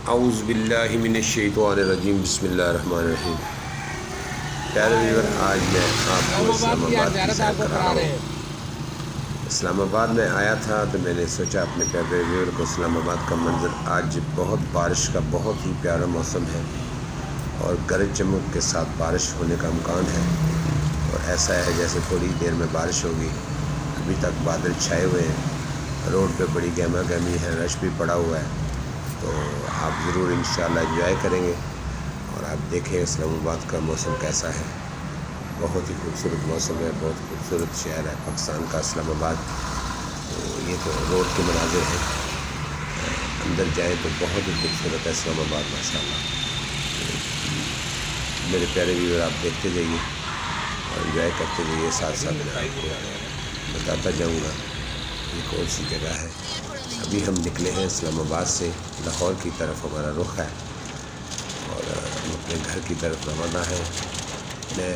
اعوذ باللہ من الشیطان الرجیم، بسم اللہ الرحمن الرحیم۔ پیارے ویور، آج میں آپ کو اسلام آباد کی سیر کرا رہا ہوں۔ اسلام آباد میں آیا تھا تو میں نے سوچا اپنے پیارے ویور کو اسلام آباد کا منظر، آج بہت بارش کا بہت ہی پیارا موسم ہے اور گرج چمک کے ساتھ بارش ہونے کا امکان ہے، اور ایسا ہے جیسے تھوڑی دیر میں بارش ہوگی۔ ابھی تک بادل چھائے ہوئے ہیں، روڈ پہ بڑی گہما گہمی ہے، رش بھی پڑا ہوا ہے، تو آپ ضرور انشاءاللہ انجوائے کریں گے۔ اور آپ دیکھیں اسلام آباد کا موسم کیسا ہے، بہت ہی خوبصورت موسم ہے، بہت خوبصورت شہر ہے پاکستان کا اسلام آباد۔ تو یہ تو روڈ کے مناظر ہیں، اندر جائیں تو بہت ہی خوبصورت ہے اسلام آباد ماشاءاللہ۔ میرے پیارے ویور، آپ دیکھتے جائیے اور انجوائے کرتے جائیے، ساتھ ساتھ میں آپ کو بتاتا جاؤں گا یہ کون سی جگہ ہے۔ ابھی ہم نکلے ہیں اسلام آباد سے، لاہور کی طرف ہمارا رخ ہے اور ہم اپنے گھر کی طرف روانہ ہیں۔ میں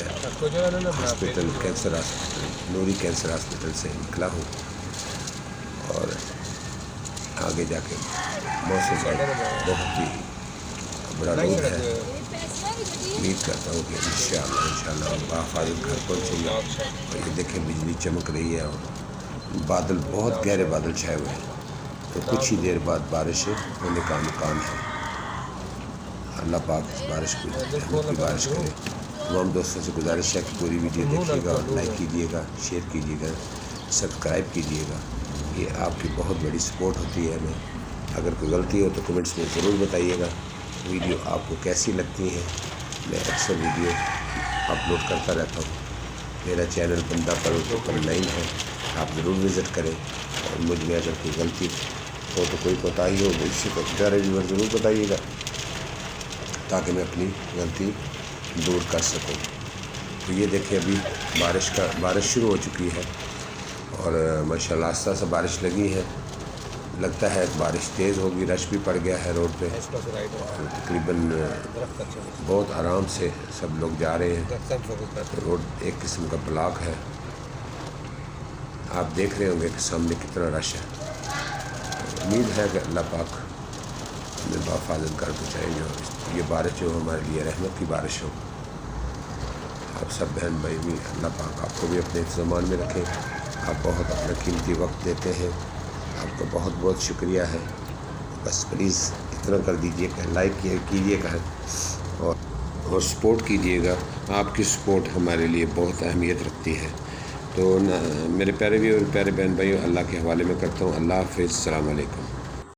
ہاسپٹل کینسر ہاسپٹل نوری کینسر ہاسپٹل سے نکلا ہوں، اور آگے جا کے موسم بہت ہی بڑا رود ہے۔ امید کرتا ہوں کہ انشاءاللہ ہم بحفاظت گھر پہنچیں گے۔ اور یہ دیکھیں بجلی چمک رہی ہے اور بادل بہت گہرے بادل چھائے ہوئے ہیں، تو کچھ ہی دیر بعد بارش ہونے کا امکان ہے۔ اللہ پاک بارش کو رحمت کی بارش کرے۔ تمام دوستوں سے گزارش ہے کہ پوری ویڈیو دیکھیے گا اور لائک کیجیے گا، شیئر کیجیے گا، سبسکرائب کیجیے گا، یہ آپ کی بہت بڑی سپورٹ ہوتی ہے ہمیں۔ اگر کوئی غلطی ہو تو کمنٹس میں ضرور بتائیے گا۔ ویڈیو آپ کو کیسی لگتی ہیں؟ میں اکثر ویڈیو اپلوڈ کرتا رہتا ہوں۔ میرا چینل بندہ پر 9 ہے، آپ ضرور وزٹ کریں، اور مجھ میں اگر کوئی غلطی ہو تو کوئی کوتاہی ہو تو اسی کو پیارے ویور ضرور بتائیے گا، تاکہ میں اپنی غلطی دور کر سکوں۔ تو یہ دیکھیں ابھی بارش شروع ہو چکی ہے، اور ماشاءاللہ آہستہ آہستہ بارش لگی ہے، لگتا ہے بارش تیز ہوگی، رش بھی پڑ گیا ہے روڈ پہ، اور تقریباً بہت آرام سے سب لوگ جا رہے ہیں۔ روڈ ایک قسم کا بلاک ہے، آپ دیکھ رہے ہوں گے کہ سامنے کتنا رش ہے۔ امید ہے کہ اللہ پاک ہمیں بحفاظت گھر پہنچائیں گے، اور یہ بارش جو ہمارے لیے رحمت کی بارش ہو۔ آپ سب بہن بھائی بھی، اللہ پاک آپ کو بھی اپنے انتظام میں رکھیں۔ آپ بہت اپنا قیمتی وقت دیتے ہیں، آپ کا بہت بہت شکریہ ہے۔ بس پلیز اتنا کر دیجئے کہ لائک کیجیے گا اور سپورٹ کیجیے گا۔ آپ کی سپورٹ ہمارے لیے بہت اہمیت رکھتی ہے۔ تو میرے پیارے بھی اور پیارے بہن بھائیوں، اللہ کے حوالے میں کرتا ہوں۔ اللہ حافظ، السلام علیکم۔